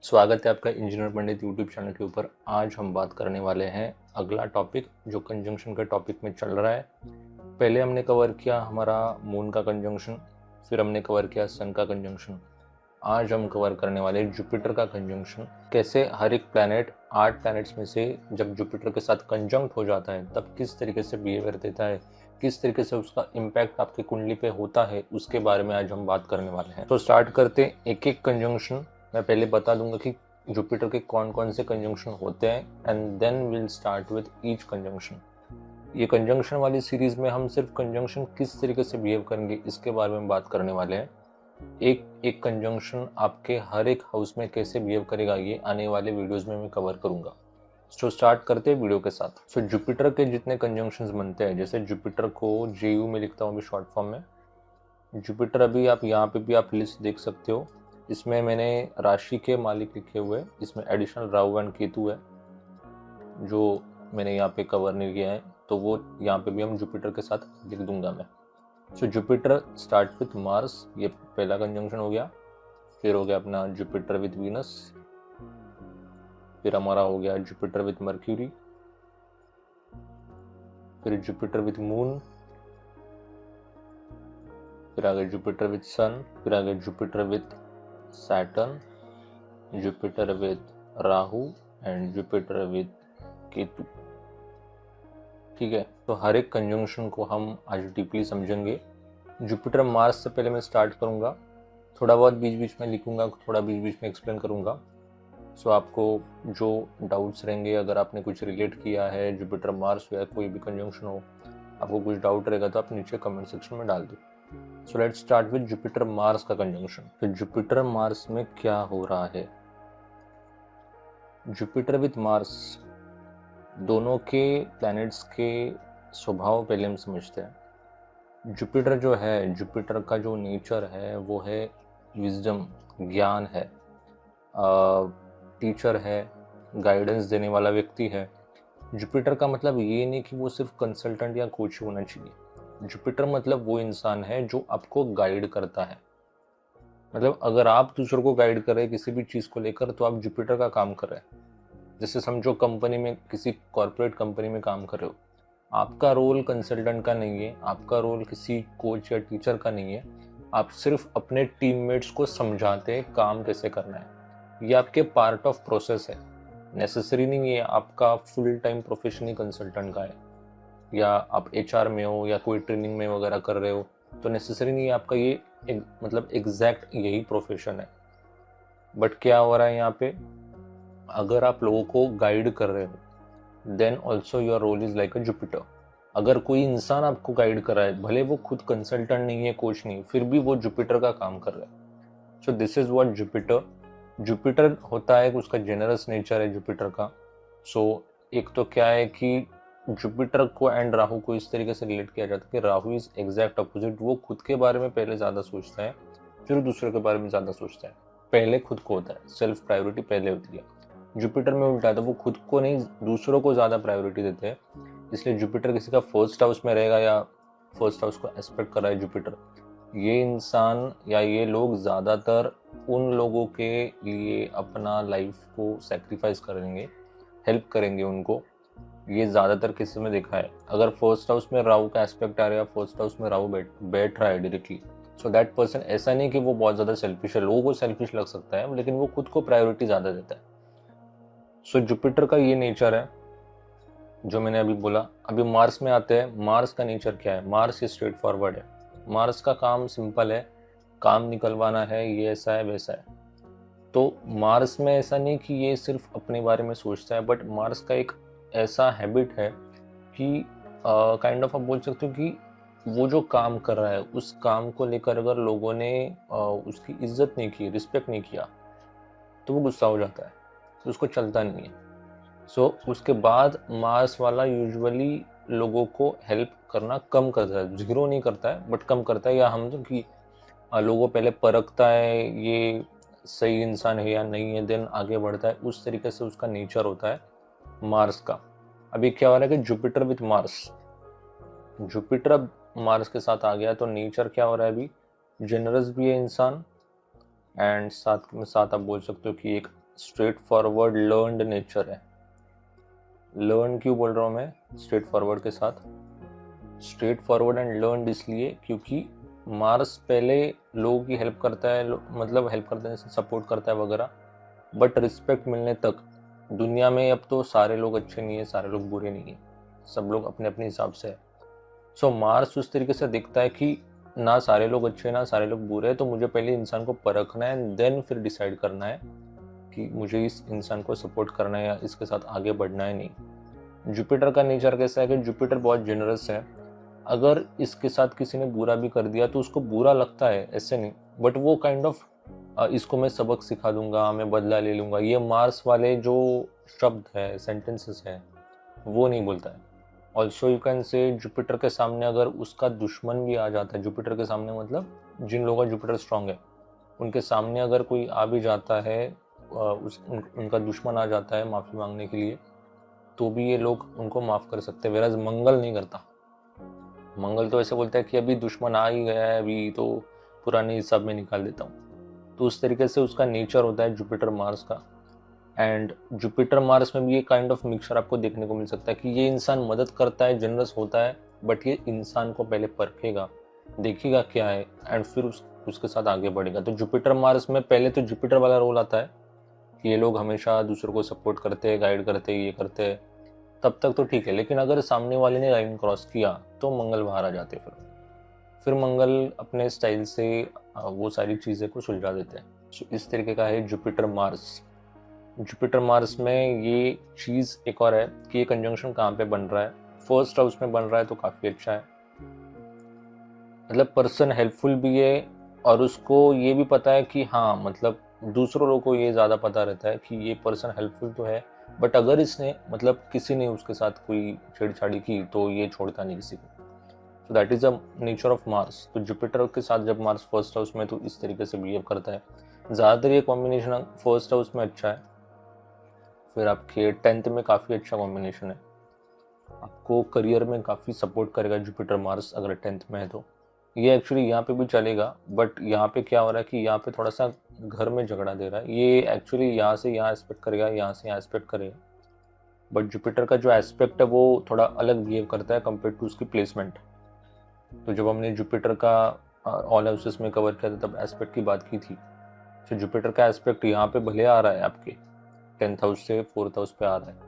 स्वागत है आपका इंजीनियर पंडित यूट्यूब चैनल के ऊपर। आज हम बात करने वाले हैं अगला टॉपिक जो कंजंक्शन का टॉपिक में चल रहा है। पहले हमने कवर किया हमारा मून का कंजंक्शन, फिर हमने कवर किया सन का कंजंक्शन। आज हम कवर करने वाले जुपिटर का कंजंक्शन। कैसे हर एक प्लैनेट 8 प्लैनेट्स में से जब जुपिटर के साथ कंजंक्ट हो जाता है तब किस तरीके से बिहेवियर देता है, किस तरीके से उसका इम्पैक्ट आपकी कुंडली पे होता है, उसके बारे में आज हम बात करने वाले हैं। तो स्टार्ट करते एक एक कंजंक्शन। मैं पहले बता दूंगा कि जुपिटर के कौन कौन से कंजंक्शन होते हैं and then will start with each conjunction. ये कंजंक्शन वाली सीरीज में हम सिर्फ कंजंक्शन किस तरीके से बिहेव करेंगे इसके बारे में बात करने वाले हैं। एक एक कंजंक्शन आपके हर एक हाउस में कैसे बिहेव करेगा ये आने वाले वीडियोस में मैं कवर करूंगा। तो स्टार्ट करते हैं वीडियो के साथ। सो जुपिटर के जितने कंजंक्शंस बनते हैं, जैसे जुपिटर को JU में लिखता हूँ अभी शॉर्ट फॉर्म में। जुपिटर अभी आप यहाँ पे भी आप लिस्ट देख सकते हो। इसमें मैंने राशि के मालिक लिखे हुए, इसमें एडिशनल राहु एंड केतु है जो मैंने यहाँ पे कवर नहीं किया है, तो वो यहाँ पे भी हम जुपिटर के साथ लिख दूंगा मैं। So Jupiter start with Mars, ये पहला कंजंक्शन हो गया। फिर हो गया अपना जुपिटर विथ वीनस, फिर हमारा हो गया जुपिटर विथ मर्क्यूरी, फिर जुपिटर विथ मून, फिर आ गया जुपिटर विथ सन, फिर आ गया Jupiter with Saturn, Jupiter with Rahu and Jupiter with Ketu. ठीक है, तो हर एक कंजंक्शन को हम आज डीपली समझेंगे। जुपिटर मार्स से पहले मैं स्टार्ट करूंगा, थोड़ा बहुत बीच बीच में लिखूंगा, थोड़ा बीच बीच में एक्सप्लेन करूंगा। सो आपको जो डाउट्स रहेंगे, अगर आपने कुछ रिलेट किया है जुपिटर मार्स या कोई भी कंजंक्शन हो, आपको कुछ डाउट रहेगा तो आप नीचे कमेंट सेक्शन में डाल दो। So let's start with Jupiter Mars का कंजंक्शन। तो जुपिटर मार्स में क्या हो रहा है? जुपिटर विद मार्स, दोनों के प्लैनेट्स के स्वभाव पहले हम समझते हैं। जुपिटर जो है, जुपिटर का जो नेचर है वो है विजडम, ज्ञान है, टीचर है, गाइडेंस देने वाला व्यक्ति है। जुपिटर का मतलब ये नहीं कि वो सिर्फ कंसल्टेंट या कोच होना चाहिए। जुपिटर मतलब वो इंसान है जो आपको गाइड करता है। मतलब अगर आप दूसरों को गाइड कर रहे हैं किसी भी चीज़ को लेकर तो आप जुपिटर का काम कर रहे हैं। जैसे समझो कंपनी में, किसी कॉर्पोरेट कंपनी में काम कर रहे हो, आपका रोल कंसल्टेंट का नहीं है, आपका रोल किसी कोच या टीचर का नहीं है। आप सिर्फ अपने टीममेट्स को समझाते हैं काम कैसे करना है। ये आपके पार्ट ऑफ प्रोसेस है। नेसेसरी नहीं है आपका फुल टाइम प्रोफेशन ही कंसल्टेंट का है, या आप HR में हो या कोई ट्रेनिंग में वगैरह कर रहे हो तो नेसेसरी नहीं है आपका ये मतलब एग्जैक्ट यही प्रोफेशन है। बट क्या हो रहा है यहाँ पे, अगर आप लोगों को गाइड कर रहे हो then also your role is like a Jupiter. अगर कोई इंसान आपको गाइड कर रहा है, भले वो खुद कंसल्टेंट नहीं है, कोच नहीं, फिर भी वो जुपिटर का काम कर रहा है। So this is what Jupiter. Jupiter होता है, उसका जेनरस नेचर है जुपिटर का। सो एक तो क्या है कि जुपिटर को एंड राहु को इस तरीके से रिलेट किया जाता है कि राहु इज एग्जैक्ट अपोजिट। वो खुद के बारे में पहले ज़्यादा सोचता है, फिर दूसरे के बारे में ज़्यादा सोचता है। पहले खुद को होता है, सेल्फ प्रायोरिटी पहले होती है। जुपिटर में उल्टा था, वो खुद को नहीं दूसरों को ज़्यादा प्रायोरिटी देते हैं। इसलिए जुपिटर किसी का फर्स्ट हाउस में रहेगा या फर्स्ट हाउस को एस्पेक्ट कर रहा है जुपिटर, ये इंसान या ये लोग ज़्यादातर उन लोगों के लिए अपना लाइफ को सेक्रीफाइस करेंगे, हेल्प करेंगे उनको। ये ज़्यादातर केसेस में देखा है। अगर फर्स्ट हाउस में राहु का एस्पेक्ट आ रहा है, फर्स्ट हाउस में राहु बैठ रहा है डायरेक्टली, सो दैट पर्सन, ऐसा नहीं कि वो बहुत ज़्यादा सेल्फिश है, लोगों को सेल्फिश लग सकता है लेकिन वो खुद को प्रायोरिटी ज़्यादा देता है। सो जुपिटर का ये नेचर है जो मैंने अभी बोला। अभी मार्स में आते हैं। मार्स का नेचर क्या है? मार्स स्ट्रेट फॉरवर्ड है। मार्स का काम सिंपल है, काम निकलवाना है, ये ऐसा है वैसा है। तो मार्स में ऐसा नहीं कि ये सिर्फ अपने बारे में सोचता है, बट मार्स का एक ऐसा हैबिट है कि काइंड ऑफ आप बोल सकते हो कि वो जो काम कर रहा है उस काम को लेकर अगर लोगों ने उसकी इज्जत नहीं की, रिस्पेक्ट नहीं किया, तो वो गुस्सा हो जाता है, तो उसको चलता नहीं है। सो उसके बाद मार्स वाला यूजुअली लोगों को हेल्प करना कम करता है, जीरो नहीं करता है बट कम करता है। या हम तो कि लोगों पहले परखता है ये सही इंसान है या नहीं है, देन आगे बढ़ता है। उस तरीके से उसका नेचर होता है मार्स का। अभी क्या हो रहा है कि जुपिटर विथ मार्स, जुपिटर अब मार्स के साथ आ गया तो नेचर क्या हो रहा है अभी, जेनरस भी है इंसान, एंड साथ में साथ आप बोल सकते हो कि एक स्ट्रेट फॉरवर्ड लर्नड नेचर है। लर्न क्यों बोल रहा हूँ मैं स्ट्रेट फॉरवर्ड के साथ? स्ट्रेट फॉरवर्ड एंड लर्नड इसलिए क्योंकि मार्स पहले लोगों की हेल्प करता है, मतलब हेल्प करता है, सपोर्ट करता है वगैरह, बट रिस्पेक्ट मिलने तक दुनिया में अब तो सारे लोग अच्छे नहीं है, सारे लोग बुरे नहीं है, सब लोग अपने अपने हिसाब से है। सो मार्स उस तरीके से दिखता है कि ना सारे लोग अच्छे ना सारे लोग बुरे हैं, तो मुझे पहले इंसान को परखना है एंड देन फिर डिसाइड करना है कि मुझे इस इंसान को सपोर्ट करना है या इसके साथ आगे बढ़ना है नहीं। जुपिटर का नेचर कैसा है कि जुपिटर बहुत जेनरस है। अगर इसके साथ किसी ने बुरा भी कर दिया तो उसको बुरा लगता है, ऐसे नहीं, बट वो काइंड ऑफ इसको मैं सबक सिखा दूंगा, मैं बदला ले लूंगा, ये मार्स वाले जो शब्द है, सेंटेंसेस है, वो नहीं बोलता है। ऑल्सो यू कैन से जुपिटर के सामने अगर उसका दुश्मन भी आ जाता है, जुपिटर के सामने मतलब जिन लोगों का जुपिटर स्ट्रांग है उनके सामने अगर कोई आ भी जाता है, उनका दुश्मन आ जाता है माफ़ी मांगने के लिए, तो भी ये लोग उनको माफ़ कर सकते हैं। वेराज मंगल नहीं करता। मंगल तो ऐसे बोलता है कि अभी दुश्मन आ ही गया है, अभी तो पुराने हिसाब में निकाल देता हूँ। तो उस तरीके से उसका नेचर होता है जुपिटर मार्स का। एंड जुपिटर मार्स में भी ये काइंड ऑफ मिक्सचर आपको देखने को मिल सकता है कि ये इंसान मदद करता है, जनरस होता है, बट ये इंसान को पहले परखेगा, देखेगा क्या है, एंड फिर उसके साथ आगे बढ़ेगा। तो जुपिटर मार्स में पहले तो जुपिटर वाला रोल आता है कि ये लोग हमेशा दूसरों को सपोर्ट करते हैं, गाइड करते हैं, ये करते हैं, तब तक तो ठीक है। लेकिन अगर सामने वाले ने लाइन क्रॉस किया तो मंगल बाहर आ जाते। फिर मंगल अपने स्टाइल से वो सारी चीज़ें को सुलझा देते हैं। सो इस तरीके का है जुपिटर मार्स। जुपिटर मार्स में ये चीज़ एक और है कि ये कंजंक्शन कहाँ पे बन रहा है। फर्स्ट हाउस में बन रहा है तो काफ़ी अच्छा है, मतलब पर्सन हेल्पफुल भी है और उसको ये भी पता है कि हाँ, मतलब दूसरों लोगों को ये ज़्यादा पता रहता है कि ये पर्सन हेल्पफुल तो है, बट अगर इसने मतलब किसी ने उसके साथ कोई छेड़छाड़ी की तो ये छोड़ता नहीं किसी को। तो that is a nature of Mars. तो जुपिटर के साथ जब मार्स फर्स्ट हाउस में तो इस तरीके से बिहेव करता है। ज़्यादातर ये कॉम्बिनेशन फर्स्ट हाउस में अच्छा है। फिर आपके 10th में काफ़ी अच्छा कॉम्बिनेशन है, आपको करियर में काफ़ी सपोर्ट करेगा जुपिटर मार्स अगर 10th में है तो। ये एक्चुअली यहाँ पे भी चलेगा, बट यहाँ पे क्या हो रहा है कि यहाँ पे थोड़ा सा घर में झगड़ा दे रहा है। ये एक्चुअली यहाँ से यहाँ एस्पेक्ट करेगा, यहाँ से यहाँ एस्पेक्ट करेगा, बट जुपिटर का जो एस्पेक्ट है वो थोड़ा अलग बिहेव करता है कंपेयर टू उसकी प्लेसमेंट। तो जब हमने जुपिटर का ऑल हाउसेस में कवर किया था तब एस्पेक्ट की बात की थी। तो जुपिटर का एस्पेक्ट यहाँ पे भले आ रहा है, आपके 10th हाउस से 4th हाउस पे आ रहा है,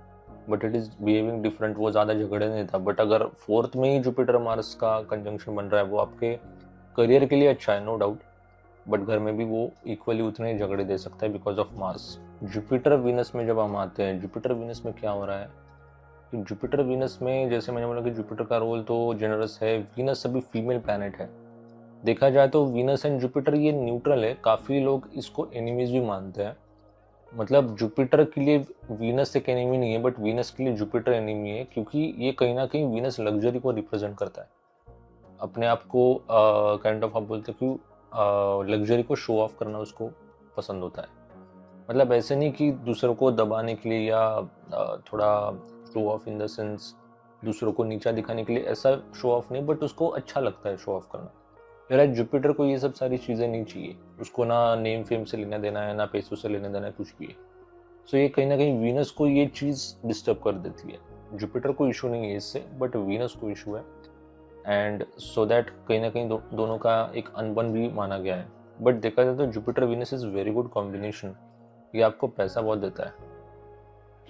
but it is behaving different, वो ज़्यादा झगड़े नहीं था। बट अगर 4th में ही जुपिटर मार्स का कंजंक्शन बन रहा है, वो आपके करियर के लिए अच्छा है, नो डाउट, बट घर में भी वो इक्वली उतने झगड़े दे सकता है because of Mars. Jupiter Venus में जब हम आते हैं, जुपिटर वीनस में क्या हो रहा है कि जुपिटर वीनस में जैसे मैंने बोला कि जुपिटर का रोल तो जेनरस है, वीनस अभी फीमेल प्लैनेट है। देखा जाए तो वीनस एंड जुपिटर ये न्यूट्रल है, काफ़ी लोग इसको एनिमीज भी मानते हैं। मतलब जुपिटर के लिए वीनस एक एनिमी नहीं है, बट वीनस के लिए जुपिटर एनिमी है, क्योंकि ये कहीं ना कहीं वीनस लग्जरी को रिप्रेजेंट करता है, अपने आप को काइंड ऑफ आप बोलते कि लग्जरी को शो ऑफ करना उसको पसंद होता है। मतलब ऐसे नहीं कि दूसरों को दबाने के लिए या थोड़ा show off in the sense दूसरों को नीचा दिखाने के लिए, ऐसा शो ऑफ नहीं, बट उसको अच्छा लगता है शो ऑफ करना। मेरा जुपिटर को ये सब सारी चीज़ें नहीं चाहिए, उसको ना नेम फेम से लेना देना है, ना पैसों से लेना देना है, कुछ भी है। सो ये कहीं ना कहीं वीनस को ये चीज़ डिस्टर्ब कर देती है। जुपिटर को इशू नहीं है इससे, बट वीनस को इशू है, एंड सो दैट कहीं ना कहीं दोनों का एक अनबन भी माना गया है। बट देखा जाए तो Jupiter Venus is very good combination. ये आपको पैसा बहुत देता है,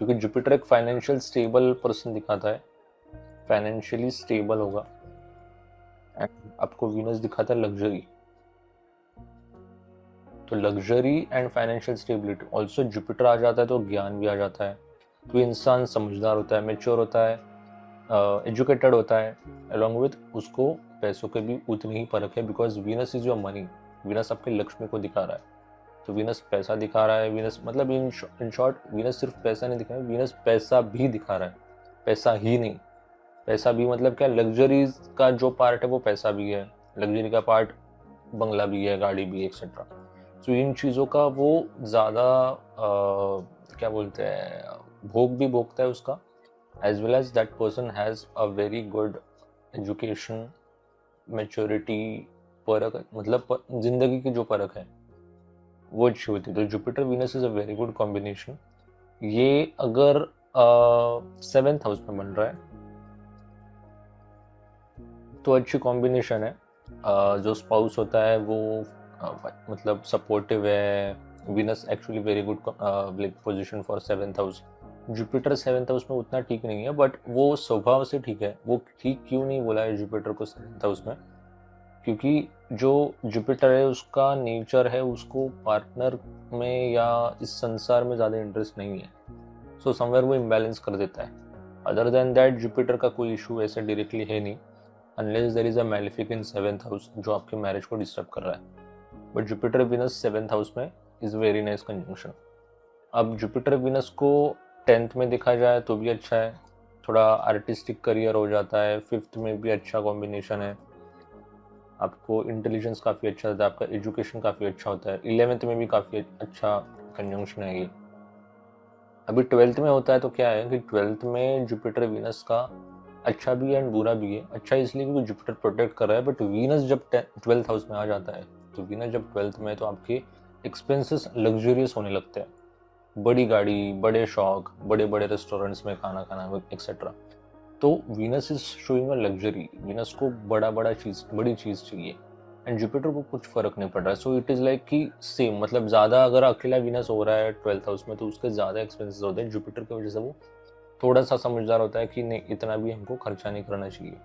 क्योंकि जुपिटर एक फाइनेंशियल स्टेबल पर्सन दिखाता है, फाइनेंशियली स्टेबल होगा, एंड आपको वीनस दिखाता है लग्जरी। तो luxury and financial stability, also Jupiter आ जाता है तो ज्ञान भी आ जाता है। तो इंसान समझदार होता है, मेच्योर होता है, एजुकेटेड होता है, अलॉन्ग विथ उसको पैसों के भी उतनी ही परख है, because Venus is your money. Venus आपके लक्ष्मी को दिखा रहा है, तो वीनस पैसा दिखा रहा है। वीनस मतलब इन शॉर्ट वीनस सिर्फ पैसा नहीं दिखा रहा है, वीनस पैसा भी दिखा रहा है, पैसा ही नहीं। पैसा भी मतलब क्या, लग्जरीज का जो पार्ट है वो पैसा भी है, लग्जरी का पार्ट बंगला भी है, गाड़ी भी है, एक्सेट्रा। तो इन चीज़ों का वो ज़्यादा क्या बोलते हैं, भोग भी भोगता है उसका, as well as that person has a very good education, maturity, परख, मतलब जिंदगी की जो परख है वो अच्छी होती है। तो Jupiter Venus is a very good combination. ये अगर 7th हाउस में बन रहा है तो अच्छी कॉम्बिनेशन है। जो स्पाउस होता है वो मतलब सपोर्टिव है। Venus actually very good like position for 7th house. Jupiter 7th house में उतना ठीक नहीं है, बट वो स्वभाव से ठीक है। वो ठीक क्यों नहीं बोला है जुपिटर को 7th हाउस में, क्योंकि जो जुपिटर है उसका नेचर है, उसको पार्टनर में या इस संसार में ज़्यादा इंटरेस्ट नहीं है। सो समवेयर वो इम्बैलेंस कर देता है। अदर देन दैट जुपिटर का कोई इशू ऐसे डायरेक्टली है नहीं, unless there is a malefic in 7th house जो आपके मैरिज को डिस्टर्ब कर रहा है। But Jupiter Venus 7th house में इज वेरी नाइस कंजंक्शन। अब जुपिटर विनस को 10th में देखा जाए तो भी अच्छा है, थोड़ा आर्टिस्टिक करियर हो जाता है। 5th में भी अच्छा कॉम्बिनेशन है, आपको इंटेलिजेंस काफ़ी अच्छा होता है, आपका एजुकेशन काफ़ी अच्छा होता है। 11th में भी काफ़ी अच्छा कंजंक्शन है ये। अभी 12th में होता है तो क्या है कि 12th में जुपिटर वीनस का अच्छा भी है एंड बुरा भी है। अच्छा इसलिए क्योंकि जुपिटर प्रोटेक्ट कर रहा है, बट वीनस जब 12th हाउस में आ जाता है तो वीनस जब 12th में है तो आपके एक्सपेंसेस लग्जरियस होने लगते हैं। बड़ी गाड़ी, बड़े शौक, बड़े बड़े रेस्टोरेंट्स में खाना खाना एक्सेट्रा। तो Venus is showing a luxury. Venus को बड़ी चीज़ चाहिए, एंड जुपिटर को कुछ फर्क नहीं पड़ रहा है। सो इट इज़ लाइक कि सेम, मतलब ज़्यादा अगर अकेला वीनस हो रहा है 12th हाउस में तो उसके ज़्यादा एक्सपेंसेस होते हैं। जुपिटर की वजह से वो थोड़ा सा समझदार होता है कि नहीं, इतना भी हमको खर्चा नहीं करना चाहिए।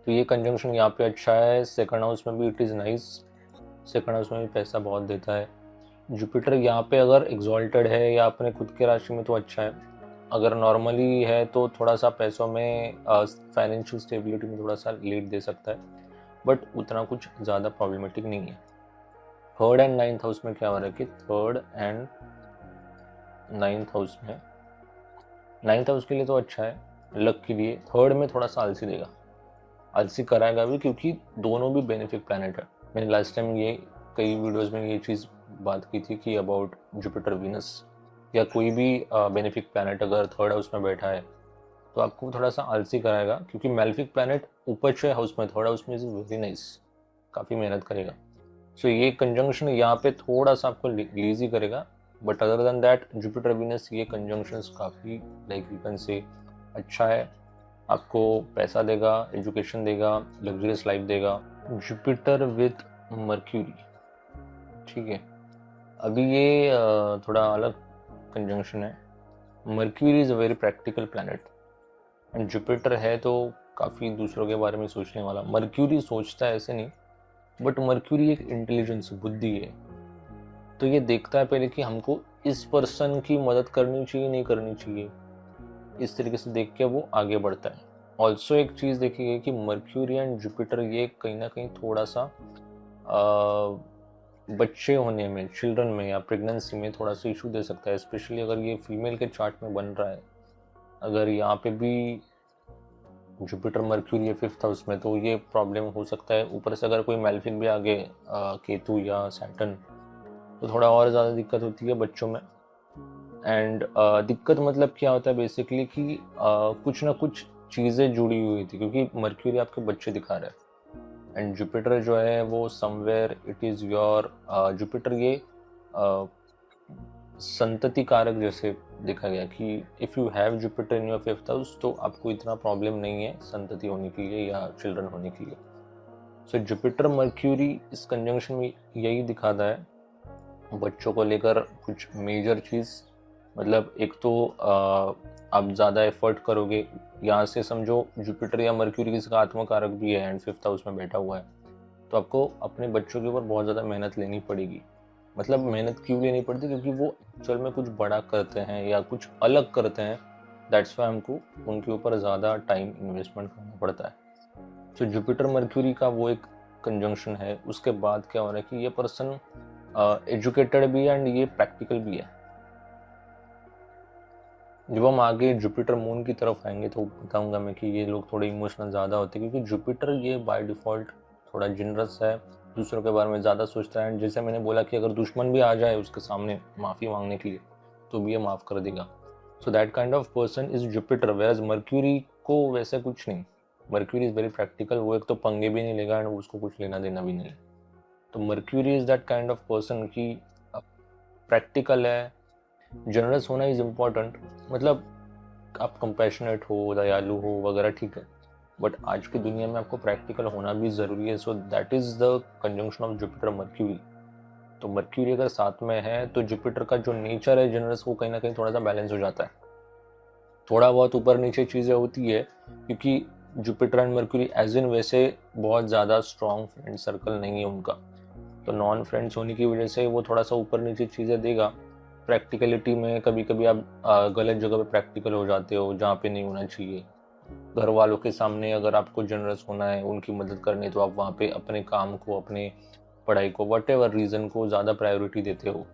तो ये कंजंक्शन यहाँ पे अच्छा है। 2nd हाउस में भी it is nice. 2nd house में भी पैसा बहुत देता है। जुपिटर यहाँ पे अगर एग्जॉल्टेड है या अपने खुद के राशि में तो अच्छा है। अगर नॉर्मली है तो थोड़ा सा पैसों में फाइनेंशियल स्टेबिलिटी में थोड़ा सा लीड दे सकता है, बट उतना कुछ ज़्यादा प्रॉब्लमेटिक नहीं है। 3rd एंड 9th हाउस में क्या हो रहा है कि 3rd एंड 9th हाउस में, 9th हाउस के लिए तो अच्छा है लक के लिए। 3rd में थोड़ा सा आलसी देगा, आलसी कराएगा भी, क्योंकि दोनों भी बेनिफिक प्लैनेट है। मैंने लास्ट टाइम ये कई वीडियोस में ये चीज़ बात की थी कि अबाउट जुपिटर वीनस या कोई भी बेनिफिक प्लैनेट अगर 3rd हाउस में बैठा है तो आपको थोड़ा सा आलसी कराएगा, क्योंकि मेलेफिक प्लैनेट ऊपर 6 हाउस में, 3rd हाउस में इज वेरी नाइस, काफ़ी मेहनत करेगा। सो ये कंजंक्शन यहाँ पे थोड़ा सा आपको लीजी करेगा, but other than that Jupiter Venus ये कंजंक्शंस काफ़ी लाइक यू कैन से अच्छा है। आपको पैसा देगा, एजुकेशन देगा, लग्जरियस लाइफ देगा। जुपिटर विथ मर्क्यूरी, ठीक है। अभी ये थोड़ा अलग कंजंक्शन है। Mercury is a very practical planet and Jupiter है तो काफ़ी दूसरों के बारे में सोचने वाला। मर्क्यूरी सोचता है ऐसे नहीं, बट मर्क्यूरी एक इंटेलिजेंस, बुद्धि है। तो ये देखता है पहले कि हमको इस पर्सन की मदद करनी चाहिए नहीं करनी चाहिए, इस तरीके से देख के वो आगे बढ़ता है। ऑल्सो एक चीज़ देखी गई कि मर्क्यूरी एंड जुपिटर ये कहीं ना कहीं थोड़ा सा बच्चे होने में, चिल्ड्रन में या प्रेगनेंसी में थोड़ा सा इशू दे सकता है, स्पेशली अगर ये फीमेल के चार्ट में बन रहा है। अगर यहाँ पे भी जुपिटर मर्क्यूरी है 5th हाउस में तो ये प्रॉब्लम हो सकता है। ऊपर से अगर कोई मेलेफिक भी आगे केतु या सैटर्न, तो थोड़ा और ज़्यादा दिक्कत होती है बच्चों में। एंड दिक्कत मतलब क्या होता है बेसिकली कि कुछ ना कुछ चीज़ें जुड़ी हुई थी, क्योंकि मर्क्यूरी आपके बच्चे दिखा रहा है एंड जुपिटर जो है वो somewhere it is your, Jupiter ये संतति कारक जैसे देखा गया कि if you have Jupiter in your 5th house तो आपको इतना प्रॉब्लम नहीं है संतति होने के लिए या चिल्ड्रन होने के लिए। सो जुपिटर मर्क्यूरी इस कंजंक्शन में यही दिखाता है बच्चों को लेकर कुछ मेजर चीज़। मतलब एक तो आप ज़्यादा एफर्ट करोगे, यहाँ से समझो जुपिटर या मर्क्यूरी किसी का आत्मकारक भी है एंड 5th हाउस में बैठा हुआ है, तो आपको अपने बच्चों के ऊपर बहुत ज़्यादा मेहनत लेनी पड़ेगी। मतलब मेहनत क्यों लेनी पड़ती है, क्योंकि वो एक्चुअल में कुछ बड़ा करते हैं या कुछ अलग करते हैं। दैट्स वाई हमको उनके ऊपर ज़्यादा टाइम इन्वेस्टमेंट करना पड़ता है। तो जुपिटर मर्क्यूरी का वो एक कंजंक्शन है। उसके बाद क्या हो रहा है कि ये पर्सन एजुकेटेड भी है एंड ये प्रैक्टिकल भी है। जब हम आगे जुपिटर मून की तरफ आएंगे तो बताऊंगा मैं कि ये लोग थोड़े इमोशनल ज़्यादा होते हैं, क्योंकि जुपिटर ये बाय डिफ़ॉल्ट थोड़ा जनरस है, दूसरों के बारे में ज़्यादा सोचता है। जैसे मैंने बोला कि अगर दुश्मन भी आ जाए उसके सामने माफ़ी मांगने के लिए तो भी ये माफ़ कर देगा। So that kind of person is Jupiter, whereas mercury को वैसे कुछ नहीं। मर्क्यूरी इज़ वेरी प्रैक्टिकल, वो एक तो पंगे भी नहीं लेगा एंड उसको कुछ लेना देना भी नहीं। तो mercury is that kind of person की प्रैक्टिकल है, जनरस होना इज इम्पॉर्टेंट, मतलब आप कंपैशनेट हो, दयालु हो वगैरह, ठीक है, बट आज की दुनिया में आपको प्रैक्टिकल होना भी ज़रूरी है। So that is the conjunction of Jupiter mercury. तो मर्क्यूरी अगर साथ में है तो जुपिटर का जो नेचर है जनरस, वो कहीं ना कहीं थोड़ा सा बैलेंस हो जाता है। थोड़ा बहुत ऊपर नीचे चीज़ें होती है, क्योंकि Jupiter and Mercury as in वैसे बहुत ज़्यादा स्ट्रॉन्ग फ्रेंड सर्कल नहीं है उनका, तो नॉन फ्रेंड्स होने की वजह से वो थोड़ा सा ऊपर नीचे चीज़ें देगा। प्रैक्टिकलिटी में कभी कभी आप गलत जगह पे प्रैक्टिकल हो जाते हो जहाँ पे नहीं होना चाहिए। घर वालों के सामने अगर आपको जनरस होना है, उनकी मदद करनी है, तो आप वहाँ पे अपने काम को, अपने पढ़ाई को, वट एवर रीज़न को ज़्यादा प्रायोरिटी देते हो,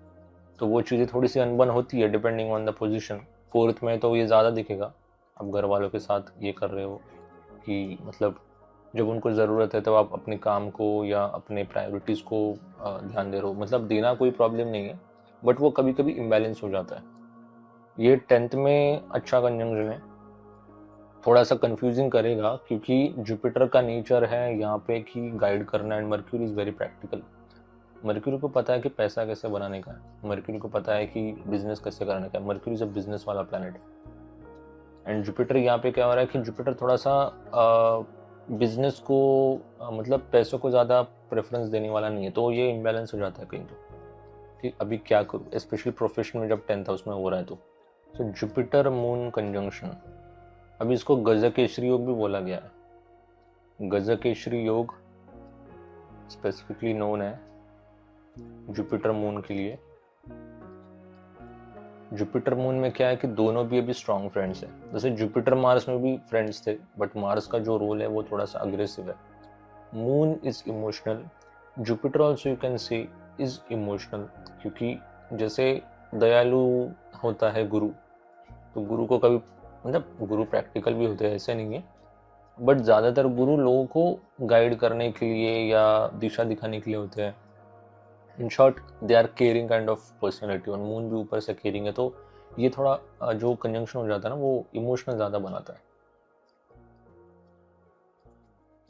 तो वो चीज़ें थोड़ी सी अनबन होती है depending on the position. Fourth में तो ये ज़्यादा दिखेगा, आप घर वालों के साथ ये कर रहे हो कि मतलब जब उनको ज़रूरत है तब आप अपने काम को या अपने प्रायोरिटीज़ को ध्यान दे रहे हो, मतलब देना कोई प्रॉब्लम नहीं है, बट वो कभी कभी इम्बैलेंस हो जाता है। ये 10th में अच्छा कंजंक्शन है, थोड़ा सा कंफ्यूजिंग करेगा क्योंकि जुपिटर का नेचर है यहाँ पे कि गाइड करना, and mercury is very practical. Mercury को पता है कि पैसा कैसे बनाने का है, मर्क्यूरी को पता है कि बिजनेस कैसे करने का है, मर्क्यूरी इज अ बिजनेस वाला प्लैनेट है। एंड जुपिटर यहाँ पे क्या हो रहा है कि जुपिटर थोड़ा सा बिजनेस को मतलब पैसों को ज़्यादा प्रेफरेंस देने वाला नहीं है, तो ये इम्बैलेंस हो जाता है कहीं। तो ठीक, अभी क्या करूँ, स्पेशली प्रोफेशन में जब 10th हाउस में हो रहा है तो जुपिटर मून कंजंक्शन, अभी इसको गजकेश्री योग भी बोला गया है। गजकेश्री योग स्पेसिफिकली नोन है जुपिटर मून के लिए। जुपिटर मून में क्या है कि दोनों भी अभी स्ट्रॉन्ग फ्रेंड्स हैं, जैसे जुपिटर मार्स में भी फ्रेंड्स थे, बट मार्स का जो रोल है वो थोड़ा सा अग्रेसिव है। Moon is emotional, Jupiter also you can से इज इमोशनल, क्योंकि जैसे दयालु होता है गुरु, तो गुरु को कभी, मतलब गुरु प्रैक्टिकल भी होते हैं ऐसे नहीं है, बट ज़्यादातर गुरु लोगों को गाइड करने के लिए या दिशा दिखाने के लिए होते हैं। In short they are caring kind of personality, और मून भी ऊपर से केयरिंग है, तो ये थोड़ा जो कंजंक्शन हो जाता है ना, वो इमोशनल ज़्यादा बनाता है।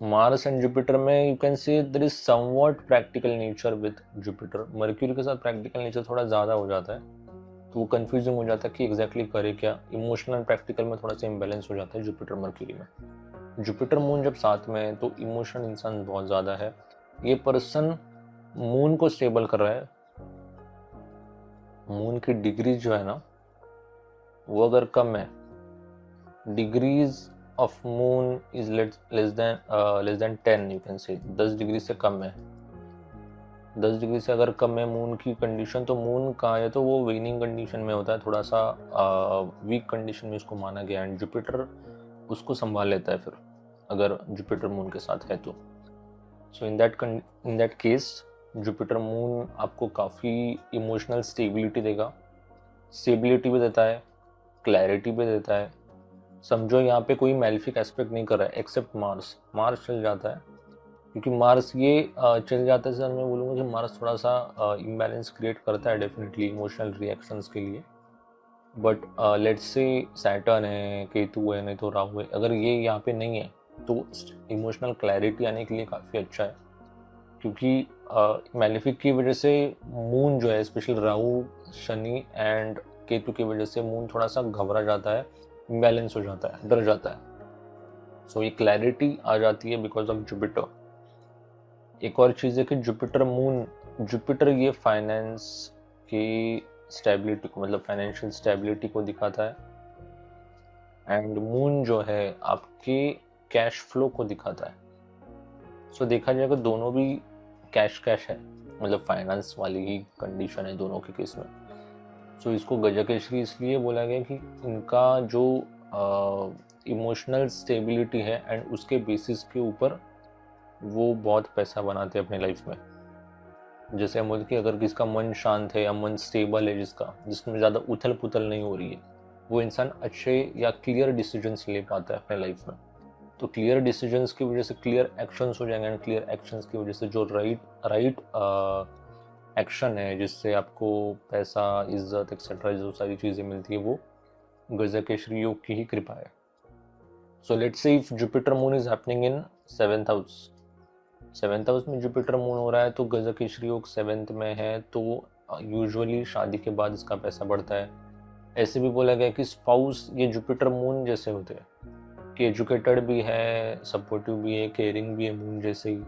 मार्स एंड जुपिटर में you can say there is somewhat practical nature with Jupiter, Mercury के साथ प्रैक्टिकल नेचर थोड़ा ज़्यादा हो जाता है, तो वो कंफ्यूजिंग हो जाता है कि एग्जैक्टली करे क्या। इमोशनल एंड प्रैक्टिकल में थोड़ा सा इम्बैलेंस हो जाता है जुपिटर मर्क्यूरी में। जुपिटर मून जब साथ में है तो इमोशनल इंसान बहुत ज़्यादा है, ये पर्सन मून को स्टेबल कर रहा है। मून की डिग्री जो है ना, वो अगर कम है, degrees of moon is less than 10, you can से 10 डिग्री से कम है। 10 डिग्री से अगर कम है मून की कंडीशन, तो मून कहाँ है, तो वो वेनिंग कंडीशन में होता है, थोड़ा सा वीक कंडीशन में उसको माना गया, एंड जुपिटर उसको संभाल लेता है फिर, अगर जुपिटर मून के साथ है तो। So in that case Jupiter moon आपको काफ़ी इमोशनल स्टेबिलिटी देगा, स्टेबिलिटी भी देता है, क्लैरिटी भी देता है। समझो यहाँ पे कोई मैलिफिक एस्पेक्ट नहीं कर रहा है एक्सेप्ट मार्स, मार्स चल जाता है, क्योंकि मार्स ये चल जाता है सर, मैं बोलूँगा कि मार्स थोड़ा सा इम्बैलेंस क्रिएट करता है डेफिनेटली इमोशनल रिएक्शंस के लिए, बट लेट्स से सैटर्न है, केतु है, नहीं तो राहु है, अगर ये यहाँ पे नहीं है तो इमोशनल क्लैरिटी आने के लिए काफ़ी अच्छा है, क्योंकि मैलिफिक की वजह से मून जो है, स्पेशली राहु, शनि एंड केतु की वजह से मून थोड़ा सा घबरा जाता है, इम्बैलेंस हो जाता है, डर जाता है। सो ये क्लैरिटी आ जाती है बिकॉज ऑफ जुपिटर। एक और चीज़ है कि जुपिटर मून, जुपिटर ये फाइनेंस की स्टेबिलिटी को, मतलब फाइनेंशियल स्टेबिलिटी को दिखाता है, एंड मून जो है आपके कैश फ्लो को दिखाता है। सो देखा जाएगा दोनों भी कैश कैश है, मतलब फाइनेंस वाली ही कंडीशन है दोनों के केस में। सो इसको गजकेश्री इसलिए बोला गया कि इनका जो इमोशनल स्टेबिलिटी है एंड उसके बेसिस के ऊपर वो बहुत पैसा बनाते हैं अपने लाइफ में। जैसे हम बोलते कि अगर किसका मन शांत है या मन स्टेबल है, जिसमें ज़्यादा उथल पुथल नहीं हो रही है, वो इंसान अच्छे या क्लियर डिसीजंस ले पाता है अपने लाइफ में। तो क्लियर डिसीजंस की वजह से क्लियर एक्शंस हो जाएंगे, एंड क्लियर एक्शंस की वजह से जो राइट एक्शन है जिससे आपको पैसा, इज्जत एक्सेट्रा जो सारी चीज़ें मिलती है, वो गजकेश्री योग की ही कृपा है। So let's say if Jupiter moon is happening in 7th house, 7th house में जुपिटर मून हो रहा है तो गजकेशरी योग 7th में है, तो यूजुअली शादी के बाद इसका पैसा बढ़ता है। ऐसे भी बोला गया कि स्पाउस ये जुपिटर मून जैसे होते हैं कि एजुकेटेड भी है, सपोर्टिव भी है, केयरिंग भी है मून जैसे ही,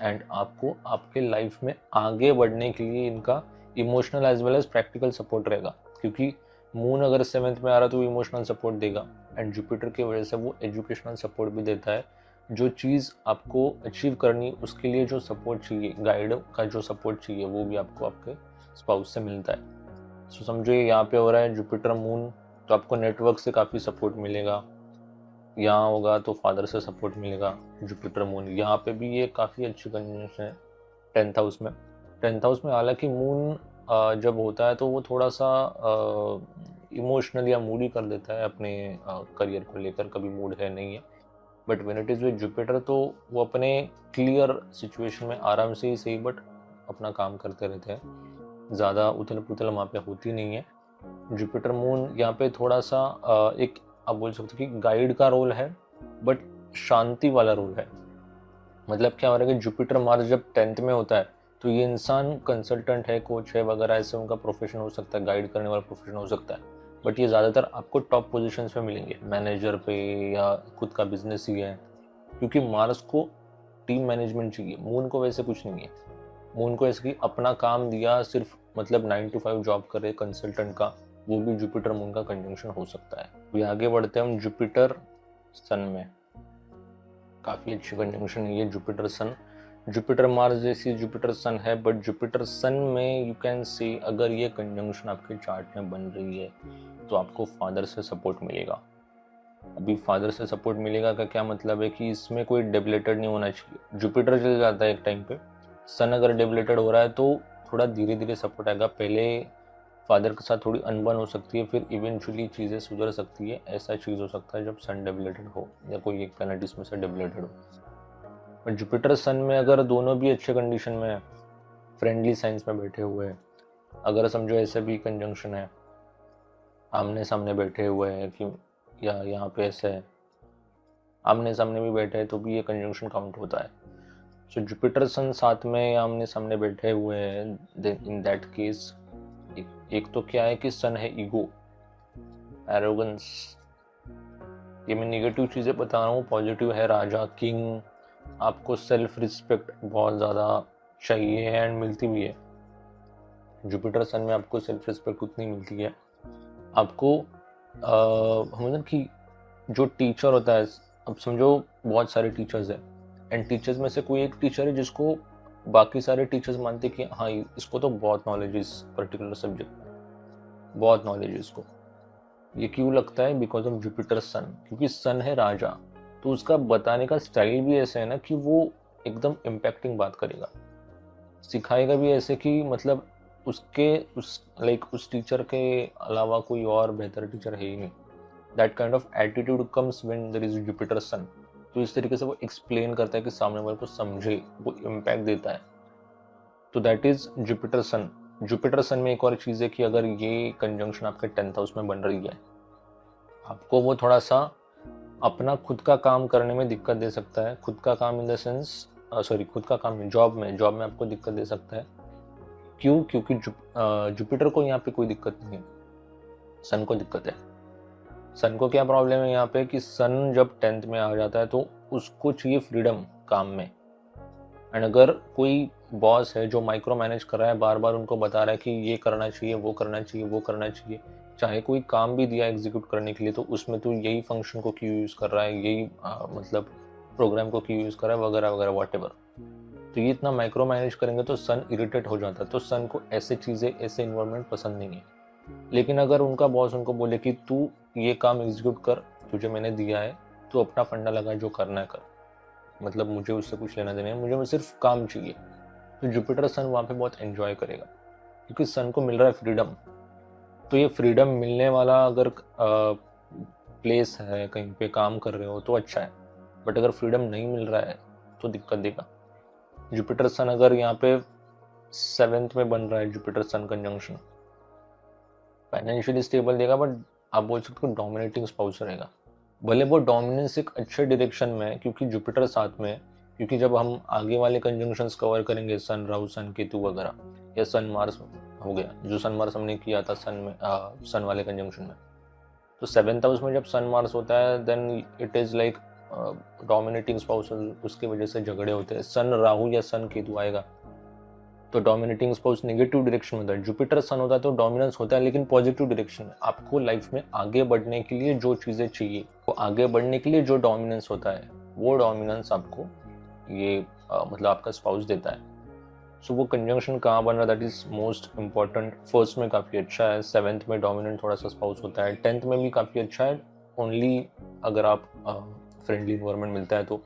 एंड आपको आपके लाइफ में आगे बढ़ने के लिए इनका emotional as well as practical support रहेगा, क्योंकि मून अगर 7th में आ रहा है तो इमोशनल सपोर्ट देगा, एंड जुपिटर की वजह से वो एजुकेशनल सपोर्ट भी देता है। जो चीज़ आपको अचीव करनी उसके लिए जो सपोर्ट चाहिए, गाइड का जो सपोर्ट चाहिए, वो भी आपको आपके स्पाउस से मिलता है। सो समझो यहाँ पे हो रहा है जुपिटर मून, तो आपको नेटवर्क से काफ़ी सपोर्ट मिलेगा। यहाँ होगा तो फादर से सपोर्ट मिलेगा। जुपिटर मून यहाँ पे भी ये काफ़ी अच्छी कंजंक्शन है 10th हाउस में। 10th हाउस में हालांकि मून जब होता है तो वो थोड़ा सा इमोशनल या मूडी कर देता है अपने करियर को लेकर, कभी मूड है नहीं है। But when it is with Jupiter तो वो अपने क्लियर सिचुएशन में आराम से ही सही बट अपना काम करते रहते हैं, ज़्यादा उथल पुथल वहाँ पे होती नहीं है। जुपिटर मून यहाँ पे थोड़ा सा एक आप बोल सकते हो कि गाइड का रोल है, बट शांति वाला रोल है। मतलब क्या हो रहा है कि जुपिटर मार्स जब 10th में होता है तो ये इंसान कंसल्टेंट है, कोच है वगैरह, ऐसे उनका प्रोफेशन हो सकता है, गाइड करने वाला प्रोफेशन हो सकता है। बट ये ज़्यादातर आपको टॉप पोजीशंस पे मिलेंगे, मैनेजर पे या खुद का बिजनेस ही है, क्योंकि मार्स को टीम मैनेजमेंट चाहिए, मून को वैसे कुछ नहीं है। मून को ऐसे कि अपना काम दिया सिर्फ, मतलब 9 to 5 जॉब करे कंसल्टेंट का, वो भी जुपिटर मून का कंजंक्शन हो सकता है। अभी आगे बढ़ते हैं हम जुपिटर सन में। काफ़ी अच्छी कंजंक्शन है ये जुपिटर सन। जुपिटर मार्स जैसी जुपिटर सन है, बट जुपिटर सन में यू कैन सी अगर ये कंजंक्शन आपके चार्ट में बन रही है तो आपको फादर से सपोर्ट मिलेगा। अभी फादर से सपोर्ट मिलेगा का क्या मतलब है कि इसमें कोई डेबिलेटेड नहीं होना चाहिए। जुपिटर चल जाता है एक टाइम पे, सन अगर डेबिलेटेड हो रहा है तो थोड़ा धीरे धीरे सपोर्ट आएगा। पहले फादर के साथ थोड़ी अनबन हो सकती है, फिर इवेंचुअली चीज़ें सुधर सकती है। ऐसा चीज़ हो सकता है जब सन डेबिलेटेड हो या कोई एक प्लैनेट इसमें से डेबिलेटेड हो। पर जुपिटर सन में अगर दोनों भी अच्छे कंडीशन में है, फ्रेंडली साइंस में बैठे हुए हैं, अगर समझो ऐसे भी कंजंक्शन है, आमने सामने बैठे हुए हैं कि या यहाँ पे ऐसे है आमने सामने भी बैठे हैं तो भी ये कंजंक्शन काउंट होता है। सो जुपिटर सन साथ में या आमने सामने बैठे हुए हैं, देन इन दैट केस एक तो क्या है कि सन है ईगो, एरोगेंस। ये मैं निगेटिव चीज़ें बता रहा हूँ, पॉजिटिव है राजा, किंग। आपको सेल्फ रिस्पेक्ट बहुत ज़्यादा चाहिए एंड मिलती भी है। जुपिटर सन में आपको सेल्फ रिस्पेक्ट उतनी मिलती है। आपको मतलब कि जो टीचर होता है, अब समझो बहुत सारे टीचर्स हैं, एंड टीचर्स में से कोई एक टीचर है जिसको बाकी सारे टीचर्स मानते कि हाँ इसको तो बहुत नॉलेज है इस पर्टिकुलर सब्जेक्ट में, बहुत नॉलेज है इसको। ये क्यों लगता है? बिकॉज ऑफ जुपिटर सन, क्योंकि सन है राजा, तो उसका बताने का स्टाइल भी ऐसा है ना कि वो एकदम इम्पैक्टिंग बात करेगा, सिखाएगा भी ऐसे कि मतलब उस टीचर के अलावा कोई और बेहतर टीचर है ही नहीं। That kind of attitude comes when there is Jupiter sun. तो इस तरीके से वो एक्सप्लेन करता है कि सामने वाले को समझे, वो इम्पैक्ट देता है। तो that is Jupiter sun. Jupiter sun में एक और चीज़ है कि अगर ये कंजंक्शन आपके 10th हाउस में बन रही है, आपको वो थोड़ा सा अपना खुद का काम करने में दिक्कत दे सकता है। खुद का काम इन द सेंस, सॉरी खुद का काम जॉब में आपको दिक्कत दे सकता है। क्यों? क्योंकि जुपिटर को यहाँ पे कोई दिक्कत नहीं है, सन को दिक्कत है। सन को क्या प्रॉब्लम है यहाँ पे कि सन जब 10th में आ जाता है तो उसको चाहिए फ्रीडम काम में। एंड अगर कोई बॉस है जो माइक्रो मैनेज कर रहा है, बार बार उनको बता रहा है कि ये करना चाहिए, वो करना चाहिए, वो करना चाहिए, चाहे कोई काम भी दिया एग्जीक्यूट करने के लिए तो उसमें तो यही फंक्शन को क्यों यूज़ कर रहा है, यही मतलब प्रोग्राम को क्यों यूज़ कर रहा है वगैरह वगैरह वॉट। तो ये इतना माइक्रो मैनेज करेंगे तो सन इरिटेट हो जाता है। तो सन को ऐसे चीज़ें, ऐसे इन्वायरमेंट पसंद नहीं है। लेकिन अगर उनका बॉस उनको बोले कि तू ये काम एग्जीक्यूट कर, तुझे मैंने दिया है, तू अपना फंडा लगा, जो करना है कर, मतलब मुझे उससे कुछ लेना देना है, मुझे सिर्फ काम चाहिए, तो जुपिटर सन वहाँ पे बहुत एंजॉय करेगा, क्योंकि सन को मिल रहा है फ्रीडम। तो ये फ्रीडम मिलने वाला अगर प्लेस है, कहीं पे काम कर रहे हो तो अच्छा है, बट अगर फ्रीडम नहीं मिल रहा है तो दिक्कत देगा। जुपिटर सन अगर यहाँ पे 7th में बन रहा है, जुपिटर सन कंजंक्शन फाइनेंशियली स्टेबल देगा, बट आप बोल सकते हो डोमिनेटिंग स्पाउस रहेगा। भले वो डोमिनेंस एक अच्छे डायरेक्शन में है, क्योंकि जुपिटर साथ में क्योंकि जब हम आगे वाले कंजंक्शंस कवर करेंगे, सन राहु सन केतु वगैरह, या सन मार्स हो गया, जो सन मार्स हमने किया था सन में, सन वाले कंजंक्शन में, तो 7th हाउस में जब सन मार्स होता है then it is like dominating spouse, उसकी वजह से झगड़े होते हैं। सन राहु या सन केतु आएगा तो डोमिनेटिंग स्पाउस नेगेटिव डायरेक्शन होता है, जुपिटर सन होता है तो डोमिनेंस होता है लेकिन पॉजिटिव डायरेक्शन में। आपको लाइफ में आगे बढ़ने के लिए जो चीजें चाहिए, वो आगे बढ़ने के लिए जो डोमिनेंस होता है, वो डोमिनेंस आपको ये मतलब आपका स्पाउस देता है। सो वो कंजंक्शन कहाँ बन रहा है, that is most important. First में काफी अच्छा है, 7th में डोमिनेंट थोड़ा सा स्पाउस होता है, 10th में भी काफी अच्छा है, ओनली अगर आप फ्रेंडली इन्वायरमेंट मिलता है तो।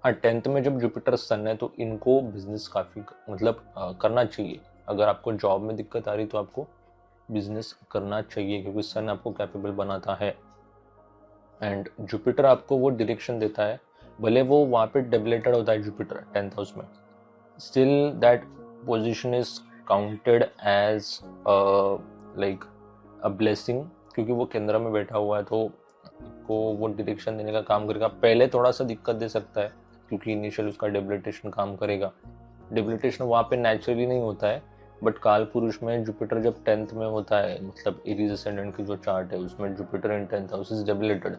हाँ, 10th में जब जुपिटर सन है तो इनको बिजनेस काफी मतलब करना चाहिए। अगर आपको जॉब में दिक्कत आ रही तो आपको बिजनेस करना चाहिए, क्योंकि सन आपको कैपेबल बनाता है एंड जुपिटर आपको वो डायरेक्शन देता है। भले वो वहाँ पे डेबिलेटेड होता है जुपिटर 10th हाउस में, still that position is counted as like a blessing, क्योंकि वो केंद्र में बैठा हुआ है तो आपको वो डायरेक्शन देने का काम करेगा। पहले थोड़ा सा दिक्कत दे सकता है क्योंकि इनिशियल उसका डेबिलिटेशन काम करेगा। डेबिलिटेशन वहाँ पे नेचुरली नहीं होता है, बट काल पुरुष में जुपिटर जब 10th में होता है, मतलब एरीज असेंडेंट की जो चार्ट है उसमें Jupiter in 10th house is debilitated,